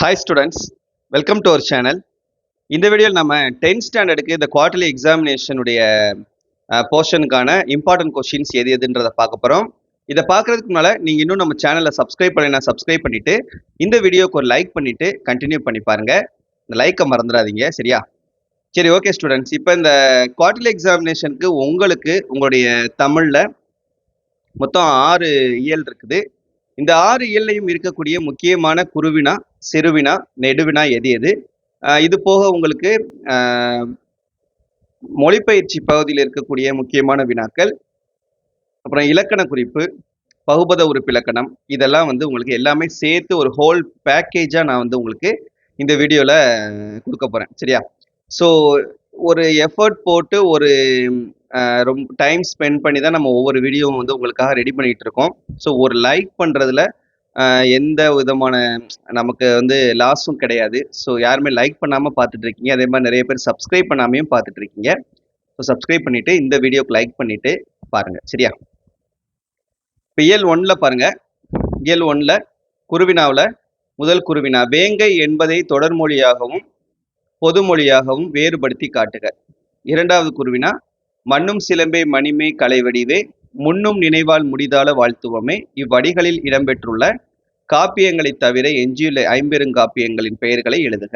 Hi students, welcome to our channel. இந்த வீடியோவில் நம்ம 10th ஸ்டாண்டர்டுக்கு இந்த குவார்டர்லி எக்ஸாமினேஷனுடைய போர்ஷனுக்கான இம்பார்ட்டன்ட் கொஷின்ஸ் எது எதுன்றதை பார்க்க போகிறோம். இதை பார்க்குறதுக்கு முன்னால் நீங்கள் இன்னும் நம்ம சேனலை சப்ஸ்கிரைப் பண்ணினா சப்ஸ்கிரைப் பண்ணிவிட்டு இந்த வீடியோக்கு ஒரு லைக் பண்ணிவிட்டு கண்டினியூ பண்ணி பாருங்கள். இந்த லைக்கை மறந்துடாதீங்க, சரியா? சரி, ஓகே ஸ்டூடெண்ட்ஸ். இப்போ இந்த குவார்டர்லி எக்ஸாமினேஷனுக்கு உங்களுடைய தமிழில் மொத்தம் 6 இயல் இருக்குது. இந்த 6 இயல்லையும் இருக்கக்கூடிய முக்கியமான குறுவினா, சிறுவினா, நெடுவினா எது எது? இது போக உங்களுக்கு மொழிப்பயிற்சி பகுதியில் இருக்கக்கூடிய முக்கியமான வினாக்கள், அப்புறம் இலக்கண குறிப்பு, பகுபத உறுப்பிலக்கணம், இதெல்லாம் உங்களுக்கு எல்லாமே சேர்த்து ஒரு ஹோல் பேக்கேஜாக நான் உங்களுக்கு இந்த வீடியோவில் கொடுக்க போகிறேன், சரியா? ஸோ ஒரு எஃபர்ட் போட்டு ஒரு ரொம்ப டைம் ஸ்பெண்ட் பண்ணி தான் நம்ம ஒவ்வொரு வீடியோவும் உங்களுக்காக ரெடி பண்ணிகிட்டு இருக்கோம். ஸோ ஒரு லைக் பண்ணுறதுல எந்த விதமான நமக்கு லாஸும் கிடையாது. ஸோ யாருமே லைக் பண்ணாமல் பார்த்துட்டு இருக்கீங்க, அதே மாதிரி நிறைய பேர் சப்ஸ்கிரைப் பண்ணாமையும் பார்த்துட்டு இருக்கீங்க. ஸோ சப்ஸ்கிரைப் பண்ணிவிட்டு இந்த வீடியோக்கு லைக் பண்ணிவிட்டு பாருங்கள், சரியா? இப்போ இயல் 1ல் பாருங்கள். இயல் 1ல் குருவினாவில் முதல் குருவினா, வேங்கை என்பதை தொடர்மொழியாகவும் பொதுமொழியாகவும் வேறுபடுத்தி காட்டுக. இரண்டாவது குருவினா, மண்ணும் சிலம்பே மணிமே கலைவடிவே முன்னும் நினைவால் முடிதால வாழ்த்துவமே இவ்வடிகளில் இடம்பெற்றுள்ள காப்பியங்களை தவிர எஞ்சியுள்ள ஐம்பெருங்காப்பியங்களின் பெயர்களை எழுதுக.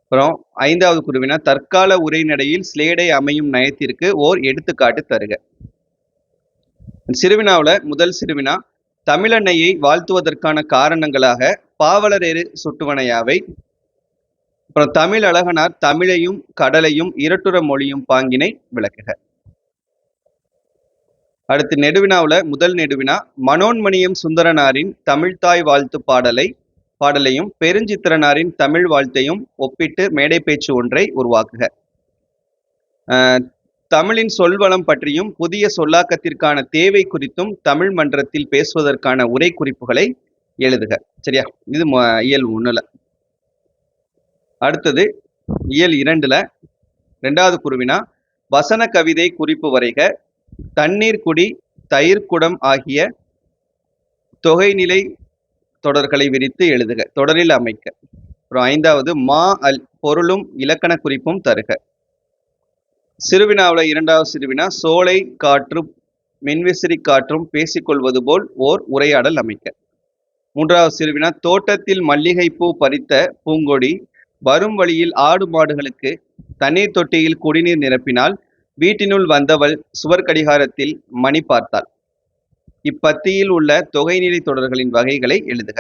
அப்புறம் 5வது குருவினா, தற்கால உரைநடையில் ஸ்லேடை அமையும் நயத்திற்கு ஓர் எடுத்துக்காட்டு தருக. சிறுவினாவில் முதல் சிறுவினா, தமிழன்னையை வாழ்த்துவதற்கான காரணங்களாக பாவலரேறு சுட்டுவனையாவை. அப்புறம் தமிழ் அழகனார் தமிழையும் கடலையும் இரட்டுற மொழியும் பாங்கினை விளக்குக. அடுத்து நெடுவினாவில் முதல் நெடுவினா, மனோன்மணியம் சுந்தரனாரின் தமிழ்தாய் வாழ்த்து பாடலையும் பெருஞ்சித்திரனாரின் தமிழ் வாழ்த்தையும் ஒப்பிட்டு மேடை பேச்சு ஒன்றை உருவாக்குக. தமிழின் சொல்வளம் பற்றியும் புதிய சொல்லாக்கத்திற்கான தேவை குறித்தும் தமிழ் மன்றத்தில் பேசுவதற்கான உரை குறிப்புகளை எழுதுக, சரியா? இது இயல் 1ல். அடுத்தது இயல் 2ல் 2வது குருவினா, வசன கவிதை குறிப்பு வரைக. தண்ணீர் குடி, தயிர் குடம் ஆகிய தொகைநிலை தொடர்களை விரித்து எழுதுக, தொடரில் அமைக்க. அப்புறம் 5வது பொருளும் இலக்கண குறிப்பும் தருக. சிறுவினாவில் 2வது சிறுவினா, சோலை காற்றும் மின்விசிறி காற்றும் பேசிக்கொள்வது போல் ஓர் உரையாடல் அமைக்க. 3வது சிறுவினா, தோட்டத்தில் மல்லிகை பூ பறித்த பூங்கொடி வரும் வழியில் ஆடு மாடுகளுக்கு தண்ணீர் தொட்டியில் குடிநீர் நிரப்பினால் வீட்டினுள் வந்தவள் சுவர் கடிகாரத்தில் மணி பார்த்தாள். இப்பத்தியில் உள்ள தொகைநிலை தொடர்களின் வகைகளை எழுதுக.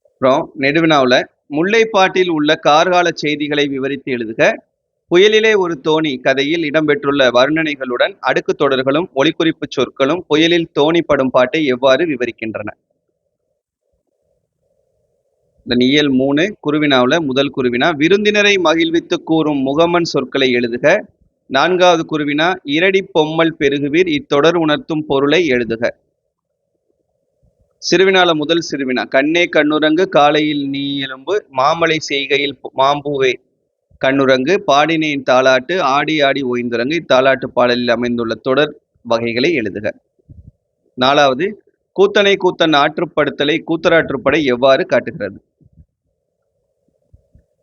அப்புறம் நெடுவினாவில் முல்லைப்பாட்டில் உள்ள கார்கால செய்திகளை விவரித்து எழுதுக. புயலிலே ஒரு தோணி கதையில் இடம்பெற்றுள்ள வர்ணனைகளுடன் அடுக்கு தொடர்களும் ஒலிக்குறிப்பு சொற்களும் புயலில் தோணி படும் பாட்டை எவ்வாறு விவரிக்கின்றன? இயல் 3 குருவினாவில் முதல் குருவினா, விருந்தினரை மகிழ்வித்து கூறும் முகமன் சொற்களை எழுதுக. 4வது குருவினா, இரடி பொம்மல் பெருகுவீர் இத்தொடர் உணர்த்தும் பொருளை எழுதுக. சிறுவினால முதல் சிறுவினா, கண்ணே கண்ணுரங்கு காலையில் நீ எலும்பு மாமலை செய்கையில் மாம்பூவே கண்ணுரங்கு பாடினேன் தாலாட்டு ஆடி ஆடி ஓய்ந்துரங்கு இத்தாலாட்டு பாடலில் அமைந்துள்ள தொடர் வகைகளை எழுதுக. 4வது, கூத்தனை கூத்தன் ஆற்றுப்படுத்தலை கூத்தராற்றுப்படை எவ்வாறு காட்டுகிறது?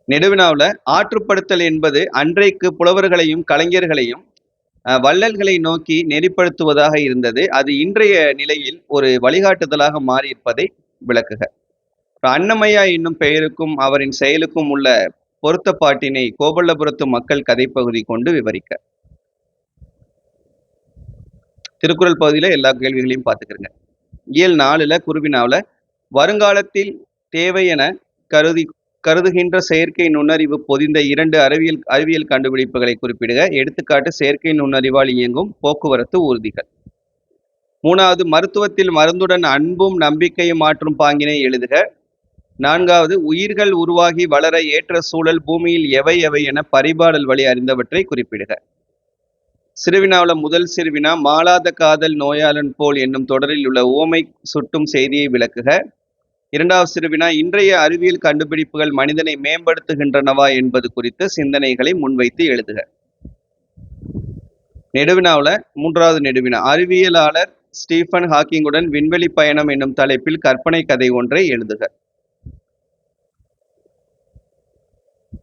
நெடுவினாவில் ஆற்றுப்படுத்தல் என்பது அன்றைக்கு புலவர்களையும் கலைஞர்களையும் வள்ளல்களை நோக்கி நெறிப்படுத்துவதாக இருந்தது. அது இன்றைய நிலையில் ஒரு வழிகாட்டுதலாக மாறியிருப்பதை விளக்குக. அன்னமையா என்னும் பெயருக்கும் அவரின் செயலுக்கும் உள்ள பொருத்தப்பாட்டினை கோபல்லபுரத்து மக்கள் கதைப்பகுதி கொண்டு விவரிக்க. திருக்குறள் பகுதியில எல்லா கேள்விகளையும் பார்த்துக்கிறங்க. இயல் 4ல் குருவினாவில் வருங்காலத்தில் தேவை என கருதுகின்ற செயற்கை நுண்ணறிவு பொதிந்த 2 அறிவியல் கண்டுபிடிப்புகளை குறிப்பிடுக. எடுத்துக்காட்டு, செயற்கை நுண்ணறிவால் இயங்கும் போக்குவரத்து ஊர்திகள். 3வது, மருத்துவத்தில் மருந்துடன் அன்பும் நம்பிக்கையும் மாற்றும் பாங்கினை எழுதுக. 4வது, உயிர்கள் உருவாகி வளர ஏற்ற சூழல் பூமியில் எவை எவை என பரிபாடல் வழி அறிந்தவற்றை குறிப்பிடுக. சிறுவினாவில் முதல் சிறுவினா, மாளாத காதல் நோயாளன் போல் என்னும் தொடரில் உள்ள உவமை சுட்டும் செய்தியை விளக்குக. 2வது சிறுவினா, இன்றைய அறிவியல் கண்டுபிடிப்புகள் மனிதனை மேம்படுத்துகின்றனவா என்பது குறித்து சிந்தனைகளை முன்வைத்து எழுதுக. நெடுவினாவில் 3வது நெடுவினா, அறிவியலாளர் ஸ்டீஃபன் ஹாக்கிங்குடன் விண்வெளி பயணம் என்னும் தலைப்பில் கற்பனை கதை ஒன்றை எழுதுக.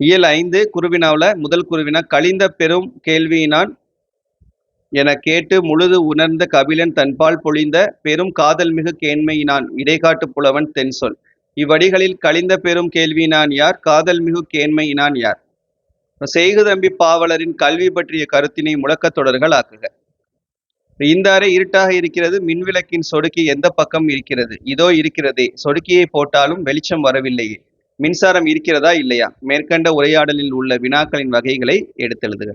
இயல் 5 குருவினாவில் முதல் குருவினா கலிந்த பெரும் கேள்வியினான் என கேட்டு முழுது உணர்ந்த கபிலன் தன்பால் பொழிந்த பெரும் காதல் மிகு கேண்மையினான் இடைக்காட்டு புலவன் தென்சொல். இவ்வடிகளில் கலிந்த பெரும் கேள்வியினான் யார், காதல் மிகு கேண்மையினான் யார்? செய்குதம்பி பாவலரின் கல்வி பற்றிய கருத்தினை முழக்கத் தொடர்கள் ஆக்குக. இந்த அறை இருட்டாக இருக்கிறது, மின்விளக்கின் சொடுக்கி எந்த பக்கம் இருக்கிறது? இதோ இருக்கிறதே, சொடுக்கியை போட்டாலும் வெளிச்சம் வரவில்லையே, மின்சாரம் இருக்கிறதா இல்லையா? மேற்கண்ட உரையாடலில் உள்ள வினாக்களின் வகைகளை எடுத்தெழுதுக.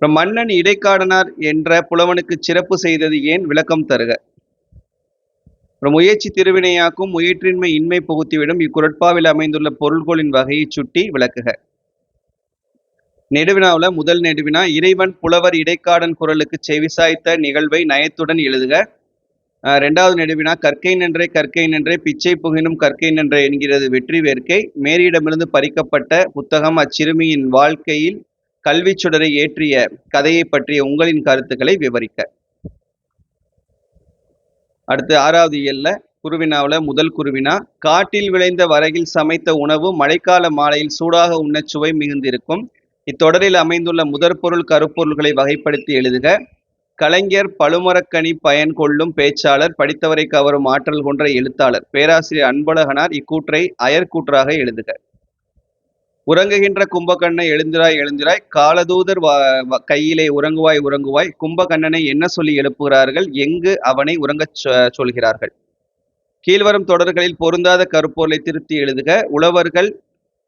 மன்னன் இடைக்காடனார் என்ற புலவனுக்கு சிறப்பு செய்தது ஏன், விளக்கம் தருக. முயற்சி திருவினையாக்கும், முயற்றின்மை இன்மை புகுத்திவிடும். இக்குறட்பாவில் அமைந்துள்ள பொருள்களின் வகையை சுட்டி விளக்குக. நெடுவினாவில் முதல் நெடுவினா இறைவன் புலவர் இடைக்காடன் குரலுக்கு செவிசாய்த்த நிகழ்வை நயத்துடன் எழுதுக. இரண்டாவது நெடுவினா கற்கை நன்றே பிச்சை புகினும் கற்கை நன்றே என்கிறது வெற்றி வேர்க்கை. மேரியிடமிருந்து பறிக்கப்பட்ட புத்தகம் அச்சிறுமியின் வாழ்க்கையில் கல்வி சுடரை ஏற்றிய கதையை பற்றிய உங்களின் கருத்துக்களை விவரிக்க. அடுத்து ஆறாவது இயல்ல குருவினாவில் முதல் குருவினா காட்டில் விளைந்த வரையில் சமைத்த உணவு மழைக்கால மாலையில் சூடாக உண்ண சுவை மிகுந்திருக்கும். இத்தொடரில் அமைந்துள்ள முதற் பொருள் கருப்பொருள்களை வகைப்படுத்தி எழுதுக. கலைஞர் பழுமரக்கனி பயன் கொள்ளும் பேச்சாளர், படித்தவரை கவரும் ஆற்றல் கொன்ற எழுத்தாளர். பேராசிரியர் அன்பழகனார் இக்கூற்றை அயற்கூற்றாக எழுதுக. உறங்குகின்ற கும்பகண்ணை எழுந்திராய் காலதூதர் கையிலே உறங்குவாய் கும்பகண்ணனை என்ன சொல்லி எழுப்புகிறார்கள், எங்கு அவனை உறங்கச் சொல்கிறார்கள்? கீழ்வரும் தொடர்களில் பொருந்தாத கருப்பொருளை திருத்தி எழுதுக. உழவர்கள்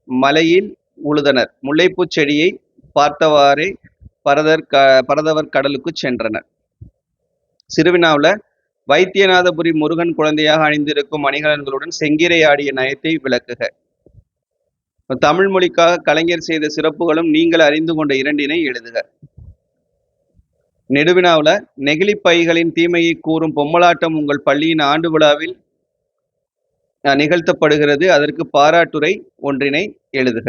மலையில் உழுதனர், முல்லைப்பூ செடியை பார்த்தவாறே பரதவர் கடலுக்கு சென்றனர். சிறுவினாவில் வைத்தியநாதபுரி முருகன் குழந்தையாக அணிந்திருக்கும் அணிகலன்களுடன் செங்கிரை ஆடிய நயத்தை விளக்குக. தமிழ் மொழிக்காக கலைஞர் செய்த சிறப்புகளும் நீங்கள் அறிந்து கொண்ட இரண்டினை எழுதுக. நெடுவினாவில் நெகிழி பைகளின் தீமையை கூறும் பொம்மலாட்டம் உங்கள் பள்ளியின் ஆண்டு விழாவில் நிகழ்த்தப்படுகிறது, அதற்கு பாராட்டுரை ஒன்றினை எழுதுக.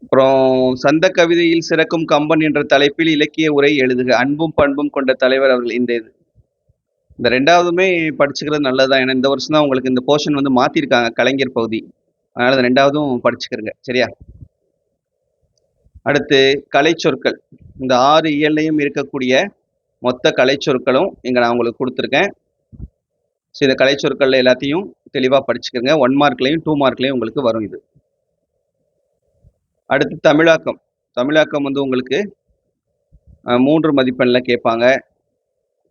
அப்புறம் சந்த கவிதையில் சிறக்கும் கம்பன் என்ற தலைப்பில் இலக்கிய உரை எழுதுக. அன்பும் பண்பும் கொண்ட தலைவர் அவர்கள். இந்த ரெண்டாவதுமே படிச்சுக்கிறது நல்லதுதான், ஏன்னா இந்த வருஷம் தான் உங்களுக்கு இந்த போர்ஷன் வந்து மாத்திருக்காங்க கலைஞர் பகுதி, அதனால இந்த ரெண்டாவதும் படிச்சுக்கிறங்க, சரியா? அடுத்து கலை சொற்கள். இந்த 6 இயல்லையும் இருக்கக்கூடிய மொத்த கலை சொற்களும் இங்க நான் உங்களுக்கு கொடுத்துருக்கேன். ஸோ இந்த கலை சொற்கள்ல எல்லாத்தையும் தெளிவாக படிச்சுக்கிறங்க. 1 மார்க்லையும் 2 மார்க்லையும் உங்களுக்கு வரும் இது. அடுத்து தமிழாக்கம் வந்து உங்களுக்கு 3 மதிப்பெண்ணில் கேட்பாங்க,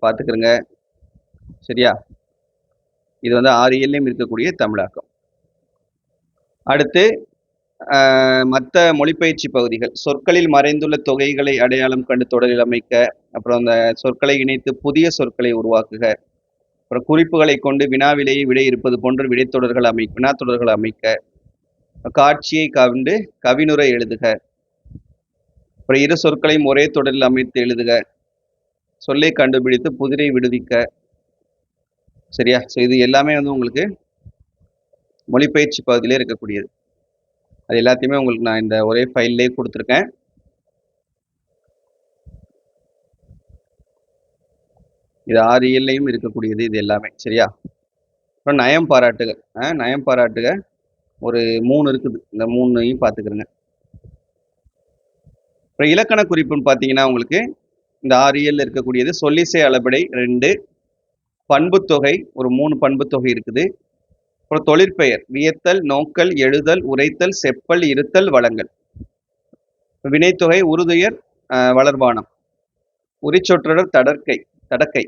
பார்த்துக்கிறங்க, சரியா? இது வந்து 6 இயல்லையும் இருக்கக்கூடிய தமிழாக்கம். அடுத்து மற்ற மொழிப்பயிற்சி பகுதிகள். சொற்களில் மறைந்துள்ள தொகைகளை அடையாளம் கண்டு தொடரில் அமைக்க. அப்புறம் அந்த சொற்களை இணைத்து புதிய சொற்களை உருவாக்குக. அப்புறம் குறிப்புகளை கொண்டு வினாவிலேயே விடை இருப்பது போன்ற வினாத்தொடர்கள் அமைக்க. காட்சியை கண்டு கவினுரை எழுதுக. அப்புறம் இரு சொற்களையும் ஒரே தொடரில் அமைத்து எழுதுக. சொல்லை கண்டுபிடித்து புதிரை விடுவிக்க, சரியா? ஸோ இது எல்லாமே வந்து உங்களுக்கு மொழிப்பயிற்சி பகுதியிலே இருக்கக்கூடியது. அது எல்லாத்தையுமே உங்களுக்கு நான் இந்த ஒரே ஃபைல்லே கொடுத்துருக்கேன். இது 6 இயல்லையும் இருக்கக்கூடியது இது எல்லாமே, சரியா? அப்புறம் நயம் பாராட்டுக ஒரு 3 இருக்குது, இந்த 3ஐயும் பார்த்துக்கிறேங்க. அப்புறம் இலக்கண குறிப்புன்னு பார்த்தீங்கன்னா உங்களுக்கு இந்த 6 இயல்ல இருக்கக்கூடியது சொல்லிசை அளபடை 2, பண்புத்தொகை ஒரு 3 பண்புத்தொகை இருக்குது. அப்புறம் தொழிற்பெயர் வியத்தல், நோக்கல், எழுதல், உரைத்தல், செப்பல், இருத்தல், வழங்கல். வினைத்தொகை உறுதுயர், வளர்வானம். உரிச்சொற்றொடர் தடக்கை.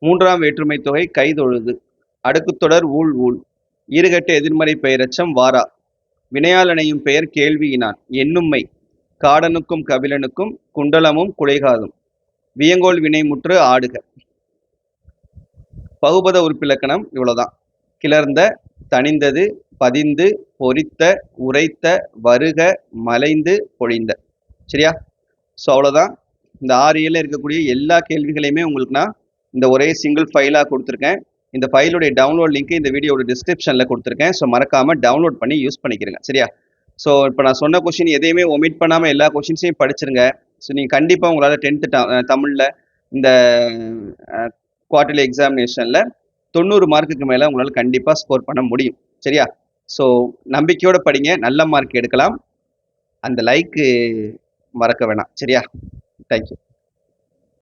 3ஆம் வேற்றுமை தொகை கைதொழுது. அடுக்குத்தொடர் ஊழ். ஈறுகட்ட எதிர்மறை பெயரச்சம் வாரா. வினையால் அணையும் பெயர் கேள்வியினான். எண்ணும்மை காடனுக்கும் கபிலனுக்கும் குண்டலமும் குலைகாதும். வியங்கோல் வினைமுற்று ஆடுக. பகுபத உறுப்பிலக்கணம் இவ்வளவுதான். கிளர்ந்த, தனிந்தது, பதிந்து, பொறித்த, உரைத்த, வருக, மலைந்து, பொழிந்த, சரியா? ஸோ அவ்வளோதான். இந்த 6 இயல்ல இருக்கக்கூடிய எல்லா கேள்விகளையுமே உங்களுக்கு நான் இந்த ஒரே சிங்கிள் ஃபைலாக கொடுத்துருக்கேன். இந்த ஃபைலுடைய டவுன்லோட் லிங்க் இந்த வீடியோட டிஸ்கிரிப்ஷனில் கொடுத்துருக்கேன். ஸோ மறக்காமல் டவுன்லோட் பண்ணி யூஸ் பண்ணிக்கிறேங்க, சரியா? ஸோ இப்போ நான் சொன்ன கொஷின் எதையுமே ஒமிட் பண்ணாமல் எல்லா கொஷின்ஸையும் படிச்சிருங்க. ஸோ நீங்கள் கண்டிப்பாக உங்களால் 10th தமிழில் இந்த குவார்டர்லி எக்ஸாமினேஷனில் 90 மார்க்குக்கு மேலே உங்களால் கண்டிப்பாக ஸ்கோர் பண்ண முடியும், சரியா? ஸோ நம்பிக்கையோட படிங்க, நல்ல மார்க் எடுக்கலாம். அந்த லைக்கு மறக்க வேணாம். சரியா? தேங்க்யூ.